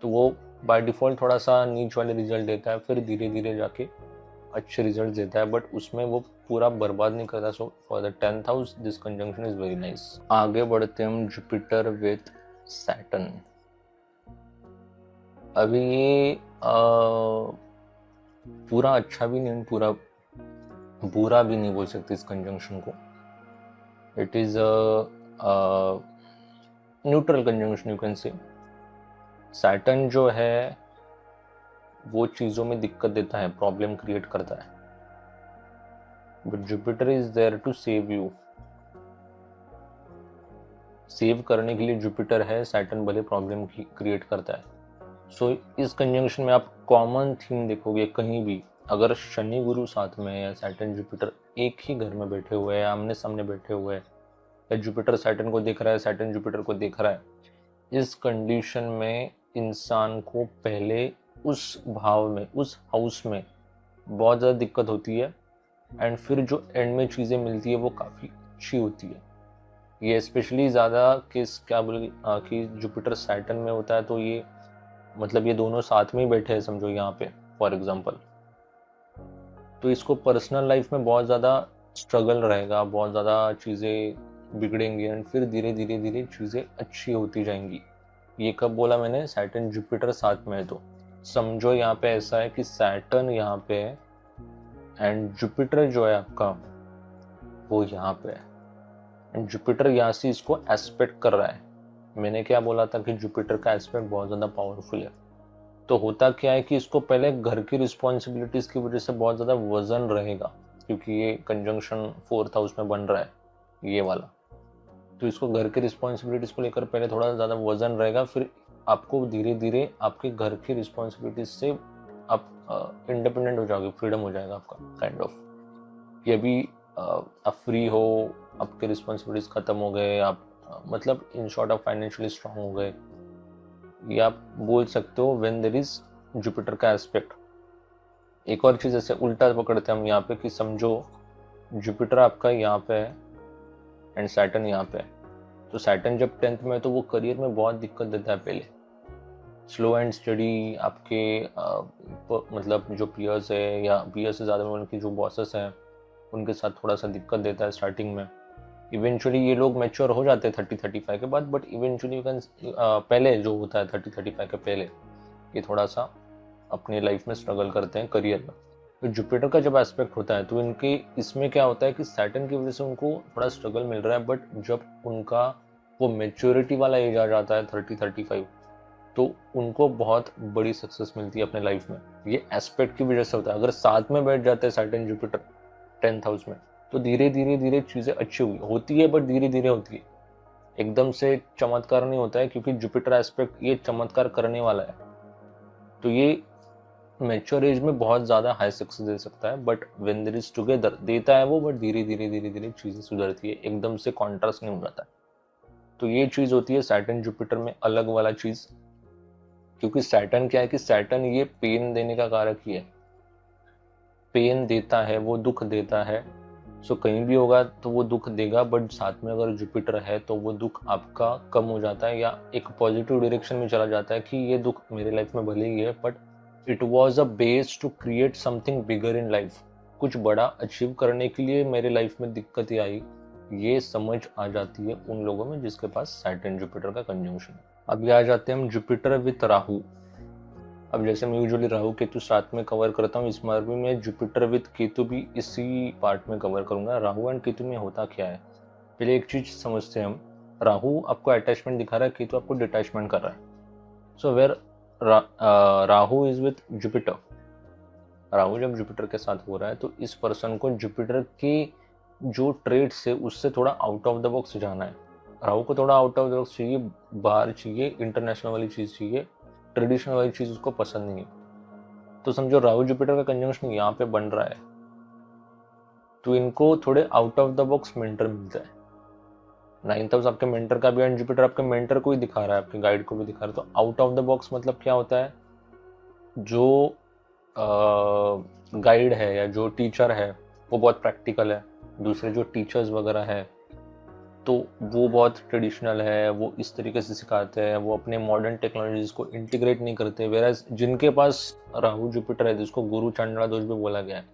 तो वो बाय डिफॉल्ट थोड़ा सा नीच वाले रिजल्ट देता है, फिर धीरे धीरे जाके अच्छे रिजल्ट देता है, बट उसमें वो पूरा बर्बाद नहीं करता। So for the 10th house this conjunction is very nice. आगे बढ़ते हम जुपिटर विथ सैटर्न। अभी ये पूरा अच्छा भी नहीं, पूरा बुरा भी नहीं बोल सकते इस कंजंक्शन को। It is neutral conjunction you can से। सैटर्न जो है वो चीजों में दिक्कत देता है, प्रॉब्लम क्रिएट करता है, but Jupiter is there to save you. Save करने के लिए जुपिटर है, सैटर्न भले प्रॉब्लम क्रिएट करता है। सो इस कंजंक्शन में आप कॉमन थीम देखोगे कहीं भी, अगर शनि गुरु साथ में है या सैटर्न जुपिटर एक ही घर में बैठे हुए हैं, आमने सामने बैठे हुए हैं, या जुपिटर सैटर्न को देख रहा है, सैटर्न जुपिटर को देख रहा है, इस कंडीशन में इंसान को पहले उस भाव में, उस हाउस में बहुत ज़्यादा दिक्कत होती है, एंड फिर जो एंड में चीज़ें मिलती है वो काफ़ी अच्छी होती है। ये स्पेशली ज़्यादा किस क्या बोले कि जुपिटर सैटर्न में होता है तो ये मतलब ये दोनों साथ में ही बैठे हैं समझो यहाँ पे फॉर एग्जांपल, तो इसको पर्सनल लाइफ में बहुत ज़्यादा स्ट्रगल रहेगा, बहुत ज़्यादा चीज़ें बिगड़ेंगी एंड फिर धीरे धीरे धीरे चीज़ें अच्छी होती जाएंगी। ये कब बोला मैंने, सैटर्न जुपिटर साथ में है तो समझो यहाँ पे ऐसा है कि सैटर्न यहाँ पे है एंड जुपिटर जो है आपका वो यहाँ पे है, एंड जुपिटर यहाँ से इसको एस्पेक्ट कर रहा है। मैंने क्या बोला था कि जुपिटर का एस्पेक्ट बहुत ज़्यादा पावरफुल है। तो होता क्या है कि इसको पहले घर की रिस्पॉन्सिबिलिटीज़ की वजह से बहुत ज़्यादा वजन रहेगा, क्योंकि ये कंजंक्शन 4th हाउस में बन रहा है ये वाला, तो इसको घर की रिस्पॉन्सिबिलिटीज़ को लेकर पहले थोड़ा ज़्यादा वजन रहेगा, फिर आपको धीरे धीरे आपके घर की रिस्पॉन्सिबिलिटीज से आप इंडिपेंडेंट हो जाओगे, फ्रीडम हो जाएगा आपका काइंड ऑफ। ये भी आप फ्री हो, आपके रिस्पॉन्सिबिलिटीज खत्म हो गए, आप मतलब इन शॉर्ट आप फाइनेंशियली स्ट्रांग हो गए, ये आप बोल सकते हो व्हेन देयर इज जुपिटर का एस्पेक्ट। एक और चीज़ ऐसे उल्टा पकड़ते हैं हम यहाँ पे कि समझो जुपिटर आपका यहाँ पे है एंड सैटर्न यहाँ पे है, तो सैटर्न जब 10th में है तो वो करियर में बहुत दिक्कत देता है पहले, स्लो एंड स्टडी। आपके मतलब जो पियर्स है या पियर्स से ज़्यादा उनके जो बॉसेस हैं उनके साथ थोड़ा सा दिक्कत देता है स्टार्टिंग में। इवेंचुअली ये लोग मैच्योर हो जाते हैं 30-35 के बाद, बट इवेंचुअली यू कैन पहले जो होता है 30-35 के पहले ये थोड़ा सा अपनी लाइफ में स्ट्रगल करते हैं करियर में। तो जुपिटर का जब एस्पेक्ट होता है तो इनके इसमें क्या होता है कि सैटर्न की वजह से उनको थोड़ा स्ट्रगल मिल रहा है, बट जब उनका वो मेच्योरिटी वाला एज आ जाता है 30-35, तो उनको बहुत बड़ी सक्सेस मिलती है अपने लाइफ में। ये एस्पेक्ट की वजह से होता है। अगर साथ में बैठ जाते हैं सैटर्न जुपिटर 10th हाउस में तो धीरे धीरे धीरे चीज़ें अच्छी हुई होती है, बट धीरे धीरे होती है, एकदम से चमत्कार नहीं होता है, क्योंकि जुपिटर एस्पेक्ट ये चमत्कार करने वाला है। तो ये मैच्योर एज में बहुत ज़्यादा हाई सक्सेस दे सकता है, but when there is together देता है वो, बट धीरे धीरे धीरे धीरे चीज़ें सुधरती है, एकदम से कॉन्ट्रास्ट नहीं हो जाता है। तो ये चीज़ होती है सैटर्न जुपिटर में अलग वाला चीज़, क्योंकि सैटर्न क्या है कि सैटर्न ये पेन देने का कारक ही है। पेन देता है, वो दुख देता है। सो कहीं भी होगा तो वो दुख देगा, बट साथ में अगर जुपिटर है तो वो दुख आपका कम हो जाता है या एक पॉजिटिव डायरेक्शन में चला जाता है कि ये दुख मेरे लाइफ में भले ही है but it was a base to create something bigger in life. कुछ बड़ा अचीव करने के लिए मेरे लाइफ में दिक्कत ही आई, ये समझ आ जाती है उन लोगों में जिसके पास सैटर्न जुपिटर का कंजंक्शन है। अभी आ जाते हैं हम जुपिटर विद राहु। अब जैसे मैं यूजुअली राहु केतु साथ में कवर करता हूँ, इस बार भी मैं जुपिटर विद केतु भी इसी पार्ट में कवर करूंगा। राहु एंड केतु में होता क्या है, पहले एक चीज समझते हैं हम। राहु आपको अटैचमेंट दिखा रहा है, केतु आपको डिटैचमेंट कर रहा है। So where Rahu is with Jupiter, Rahu जब जुपिटर के साथ हो रहा है तो इस पर्सन को जुपिटर के जो ट्रेड्स है उससे थोड़ा आउट ऑफ द बॉक्स जाना है। राहु को थोड़ा आउट ऑफ द बॉक्स चाहिए, बाहर चाहिए, इंटरनेशनल वाली चीज चाहिए, ट्रेडिशनल वाली चीज उसको पसंद नहीं है। तो समझो राहु जुपिटर का कंजंक्शन यहाँ पे बन रहा है तो इनको थोड़े out of the box mentor मिलता है। 9th हाउस आपके मेंटर का भी एंड जुपिटर आपके मेंटर को ही दिखा रहा है, आपके गाइड को भी दिखा रहा है। तो आउट ऑफ द बॉक्स मतलब क्या होता है, जो गाइड है या जो टीचर है वो बहुत प्रैक्टिकल है, दूसरे जो टीचर्स वगैरह है तो वो बहुत ट्रेडिशनल है, वो इस तरीके से सिखाते हैं, वो अपने मॉडर्न टेक्नोलॉजीज को इंटीग्रेट नहीं करते। वेराज जिनके पास राहु जुपिटर है जिसको गुरु चांडाला दोष भी बोला गया है,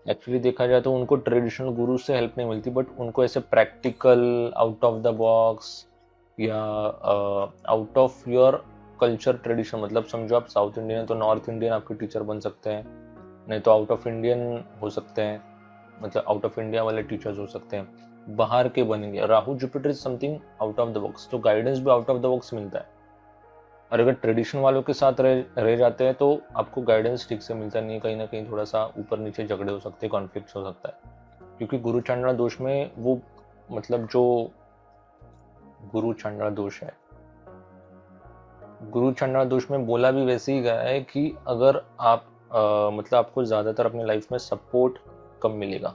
एक्चुअली देखा जाए तो उनको ट्रेडिशनल गुरु से हेल्प नहीं मिलती, बट उनको ऐसे practical out of the box या out of your culture tradition, मतलब समझो आप साउथ इंडियन है तो नॉर्थ इंडियन आपके टीचर बन सकते हैं, नहीं तो आउट ऑफ इंडियन हो सकते हैं, मतलब आउट ऑफ इंडिया वाले टीचर्स हो सकते हैं, बाहर के बनेंगे। Rahu Jupiter is something out of the box, तो गाइडेंस भी आउट ऑफ द बॉक्स मिलता है। और अगर ट्रेडिशन वालों के साथ रह जाते हैं तो आपको गाइडेंस ठीक से मिलता नहीं है, कहीं ना कहीं थोड़ा सा ऊपर नीचे झगड़े हो सकते हैं, कॉन्फ्लिक्ट हो सकता है। क्योंकि गुरु चांडाला दोष में वो, मतलब जो गुरु चांडाला दोष है, गुरु चांडाला दोष में बोला भी वैसे ही गया है कि अगर आप मतलब आपको ज्यादातर अपने लाइफ में सपोर्ट कम मिलेगा,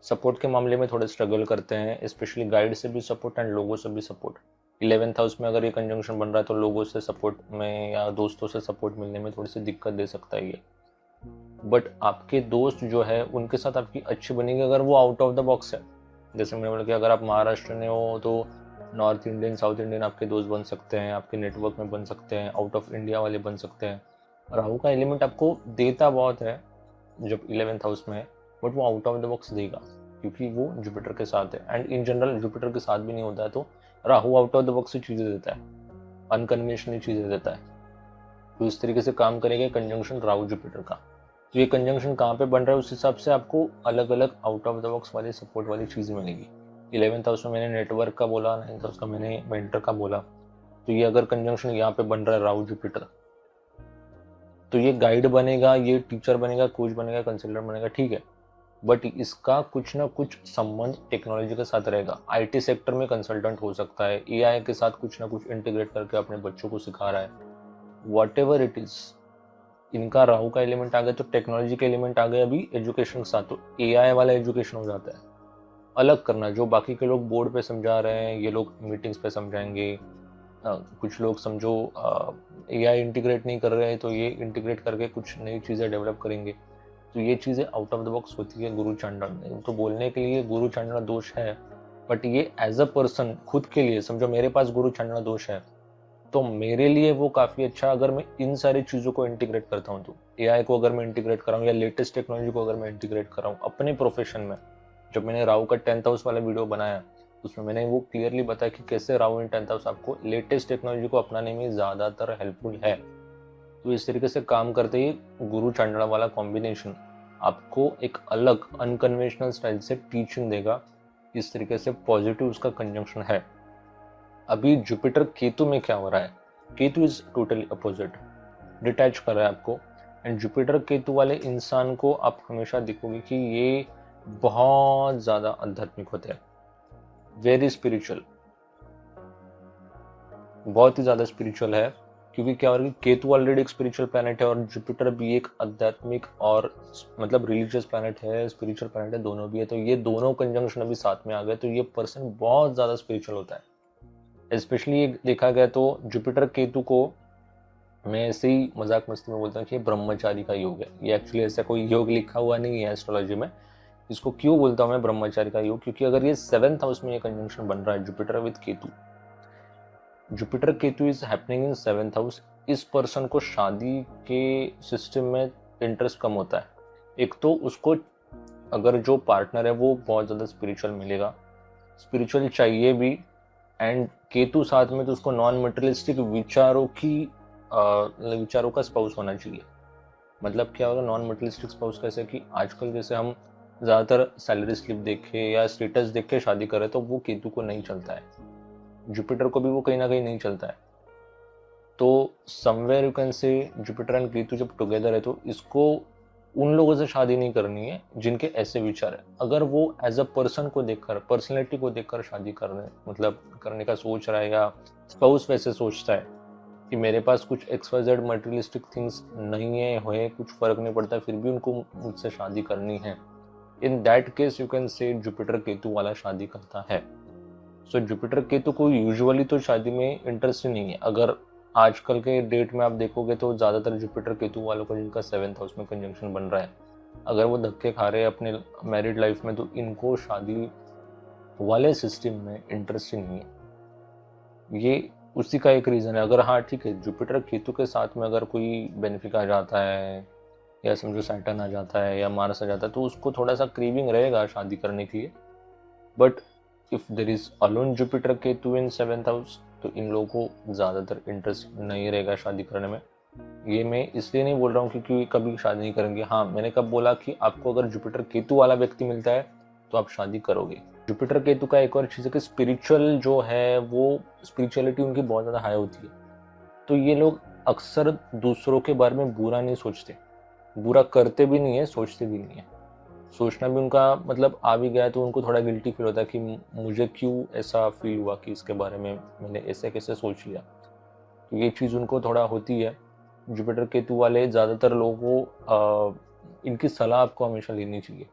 सपोर्ट के मामले में थोड़े स्ट्रगल करते हैं, स्पेशली गाइड से भी सपोर्ट एंड लोगों से भी सपोर्ट। 11th हाउस में अगर ये कंजंक्शन बन रहा है तो लोगों से सपोर्ट में या दोस्तों से सपोर्ट मिलने में थोड़ी सी दिक्कत दे सकता है ये। बट आपके दोस्त जो है उनके साथ आपकी अच्छी बनेगी अगर वो आउट ऑफ द बॉक्स है। जैसे मैंने बोला कि अगर आप महाराष्ट्र में हो तो नॉर्थ इंडियन साउथ इंडियन आपके दोस्त बन सकते हैं, आपके नेटवर्क में बन सकते हैं, आउट ऑफ इंडिया वाले बन सकते हैं। राहु का एलिमेंट आपको देता बहुत है जब 11th हाउस में है, बट वो आउट ऑफ द बॉक्स देगा क्योंकि वो जुपिटर के साथ है। एंड इन जनरल जुपिटर के साथ भी नहीं होता है तो Rahu out of the box से चीजें देता है, अनकन्वेंशनल चीजें देता है। तो इस तरीके से काम करेगा कंजंक्शन राहु जुपिटर का। तो ये कंजंक्शन कहाँ पे बन रहा है उस हिसाब से आपको अलग अलग आउट ऑफ द बॉक्स वाली सपोर्ट वाली चीज मिलेगी। 11th हाउस में मैंने नेटवर्क का बोला, 9th हाउस का मैंने मेंटर का बोला। तो ये अगर कंजंक्शन यहाँ पे बन रहा है राहु जुपिटर, तो ये गाइड बनेगा, ये टीचर बनेगा, कोच बनेगा, कंसल्टेंट बनेगा, ठीक है, बट इसका कुछ ना कुछ संबंध टेक्नोलॉजी के साथ रहेगा। आईटी सेक्टर में कंसल्टेंट हो सकता है, एआई के साथ कुछ ना कुछ इंटीग्रेट करके अपने बच्चों को सिखा रहा है, वॉट एवर इट इज। इनका राहु का एलिमेंट आ गया तो टेक्नोलॉजी का एलिमेंट आ गया अभी एजुकेशन के साथ, तो एआई वाला एजुकेशन हो जाता है। अलग करना, जो बाकी के लोग बोर्ड पे समझा रहे हैं ये लोग मीटिंग्स पे समझाएंगे, कुछ लोग समझो एआई इंटीग्रेट नहीं कर रहे हैं तो ये इंटीग्रेट करके कुछ नई चीज़ें डेवलप करेंगे। तो ये चीज़ें आउट ऑफ द बॉक्स होती है गुरु चांडाल में। तो बोलने के लिए गुरु चांडाल दोष है, बट ये एज अ पर्सन खुद के लिए समझो मेरे पास गुरु चांडाल दोष है तो मेरे लिए वो काफ़ी अच्छा, अगर मैं इन सारी चीज़ों को इंटीग्रेट करता हूँ तो एआई को अगर मैं इंटीग्रेट कर रहा हूँ या लेटेस्ट टेक्नोलॉजी को अगर मैं इंटीग्रेट कर रहा हूँ अपने प्रोफेशन में। जब मैंने राहु का 10th हाउस वाला वीडियो बनाया उसमें मैंने वो क्लियरली बताया कि कैसे राहु इन 10th हाउस आपको लेटेस्ट टेक्नोलॉजी को अपनाने में ज़्यादातर हेल्पफुल है। तो इस तरीके से काम करते ही गुरु चांडाला वाला कॉम्बिनेशन आपको एक अलग अनकन्वेंशनल स्टाइल से टीचिंग देगा। इस तरीके से पॉजिटिव उसका कंजंक्शन है। अभी जुपिटर केतु में क्या हो रहा है, Ketu is totally opposite, detach कर रहा है आपको। एंड जुपिटर केतु वाले इंसान को आप हमेशा देखोगे कि ये बहुत ज्यादा आध्यात्मिक होते हैं, वेरी स्पिरिचुअल, बहुत ही ज्यादा स्पिरिचुअल है। क्योंकि क्या हो रहा है कि केतु ऑलरेडी एक स्पिरिचुअल प्लैनेट है और जुपिटर भी एक आध्यात्मिक और मतलब रिलीजियस प्लैनेट है, स्पिरिचुअल प्लैनेट है, दोनों भी है। तो ये दोनों कंजंक्शन अभी साथ में आ गए तो ये पर्सन बहुत ज्यादा स्पिरिचुअल होता है। स्पेशली देखा गया तो जुपिटर केतु को मैं ऐसे ही मजाक मस्ती में बोलता हूँ कि ये ब्रह्मचारी का योग है। ये एक्चुअली ऐसा कोई योग लिखा हुआ नहीं है एस्ट्रोलॉजी में। इसको क्यों बोलता हूँ मैं ब्रह्मचारी का योग, क्योंकि अगर ये 7th हाउस में ये कंजंक्शन बन रहा है Jupiter with Ketu, Jupiter Ketu is happening in 7th house, इस पर्सन को शादी के सिस्टम में इंटरेस्ट कम होता है। एक तो उसको अगर जो पार्टनर है वो बहुत ज़्यादा स्पिरिचुअल मिलेगा, स्पिरिचुअल चाहिए भी, एंड केतु साथ में तो उसको नॉन मटेरियलिस्टिक विचारों का स्पाउस होना चाहिए। मतलब क्या होगा नॉन मटेरियलिस्टिक स्पाउस, कैसे कि आजकल जैसे हम ज़्यादातर सैलरी स्लिप देख के या स्टेटस देख के शादी करें तो वो केतु को नहीं चलता है, जुपिटर को भी वो कहीं ना कहीं नहीं चलता है। तो समवेयर यू कैन से जुपिटर एंड केतु जब टुगेदर है तो इसको उन लोगों से शादी नहीं करनी है जिनके ऐसे विचार है। अगर वो एज अ पर्सन को देखकर, पर्सनैलिटी को देखकर शादी करने का सोच रहा है, या स्पाउस वैसे सोचता है कि मेरे पास कुछ XYZ मटेरियलिस्टिक थिंग्स नहीं है, होए कुछ फर्क नहीं पड़ता, फिर भी उनको मुझसे शादी करनी है, इन दैट केस यू कैन से जुपिटर केतु वाला शादी करता है। सो जुपिटर केतु को यूजुअली तो शादी में इंटरेस्ट ही नहीं है। अगर आजकल के डेट में आप देखोगे तो ज़्यादातर जुपिटर केतु वालों को जिनका 7th हाउस में कंजंक्शन बन रहा है, अगर वो धक्के खा रहे हैं अपने मैरिड लाइफ में तो इनको शादी वाले सिस्टम में इंटरेस्ट ही नहीं है। ये उसी का एक रीज़न है। अगर हाँ ठीक है, जुपिटर केतु के साथ में अगर कोई बेनिफिक आ जाता है, या समझो सैटर्न आ जाता है या मार्स आ जाता है, तो उसको थोड़ा सा क्रीविंग रहेगा शादी करने के लिए। But if there is alone Jupiter Ketu in 7th house तो इन लोगों को ज़्यादातर इंटरेस्ट नहीं रहेगा शादी करने में। ये मैं इसलिए नहीं बोल रहा हूँ क्योंकि कभी शादी नहीं करेंगे। हाँ, मैंने कब बोला कि आपको अगर जुपिटर केतु वाला व्यक्ति मिलता है तो आप शादी करोगे। जुपिटर केतु का एक और चीज़ है कि स्पिरिचुअल जो है वो स्पिरिचुअलिटी उनकी बहुत ज़्यादा हाई होती है। तो ये लोग अक्सर दूसरों के बारे में बुरा नहीं सोचते, बुरा करते भी नहीं है, सोचते भी नहीं है। सोचना भी उनका मतलब आ भी गया तो उनको थोड़ा गिल्टी फील होता है कि मुझे क्यों ऐसा फील हुआ कि इसके बारे में मैंने ऐसे कैसे सोच लिया। तो ये चीज़ उनको थोड़ा होती है। जुपिटर केतु वाले ज़्यादातर लोगों को इनकी सलाह आपको हमेशा लेनी चाहिए।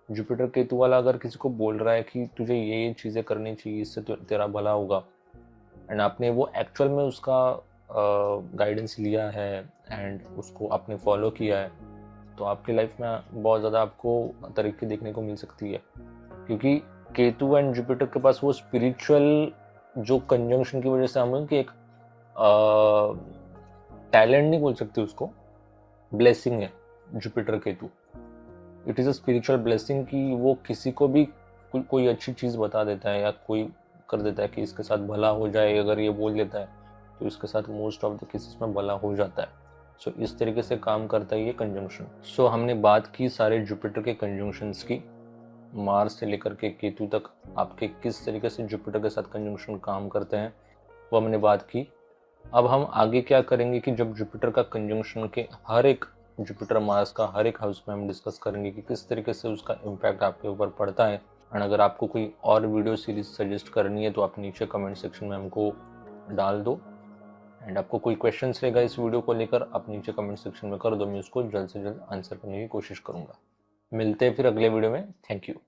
जुपिटर केतु वाला अगर किसी को बोल रहा है कि तुझे ये चीज़ें करनी चाहिए, इससे तेरा भला होगा, एंड आपने वो एक्चुअल में उसका गाइडेंस लिया है एंड उसको आपने फॉलो किया है, तो आपकी लाइफ में बहुत ज़्यादा आपको तरक्की देखने को मिल सकती है। क्योंकि केतु एंड जुपिटर के पास वो स्पिरिचुअल जो कंजंक्शन की वजह से हम कि एक टैलेंट नहीं बोल सकते उसको, ब्लेसिंग है Jupiter Ketu. It is a spiritual blessing कि वो किसी को भी कोई अच्छी चीज़ बता देता है या कोई कर देता है कि इसके साथ भला हो जाए। अगर ये बोल देता है तो इसके साथ मोस्ट ऑफ द केसेस में भला हो जाता है। सो इस तरीके से काम करता है ये कंजंक्शन। सो हमने बात की सारे जुपिटर के कंजंक्शंस की, मार्स से लेकर के केतु तक आपके किस तरीके से जुपिटर के साथ कंजंक्शन काम करते हैं वो हमने बात की। अब हम आगे क्या करेंगे कि जब जुपिटर का कंजंक्शन के हर एक जुपिटर मार्स का हर एक हाउस में हम डिस्कस करेंगे कि किस तरीके से उसका इम्पैक्ट आपके ऊपर पड़ता है। एंड अगर आपको कोई और वीडियो सीरीज सजेस्ट करनी है तो आप नीचे कमेंट सेक्शन में हमको डाल दो। एंड आपको कोई क्वेश्चंस रहेगा इस वीडियो को लेकर, आप नीचे कमेंट सेक्शन में कर दो, मैं उसको जल्द से जल्द आंसर करने की कोशिश करूंगा। मिलते हैं फिर अगले वीडियो में। Thank you.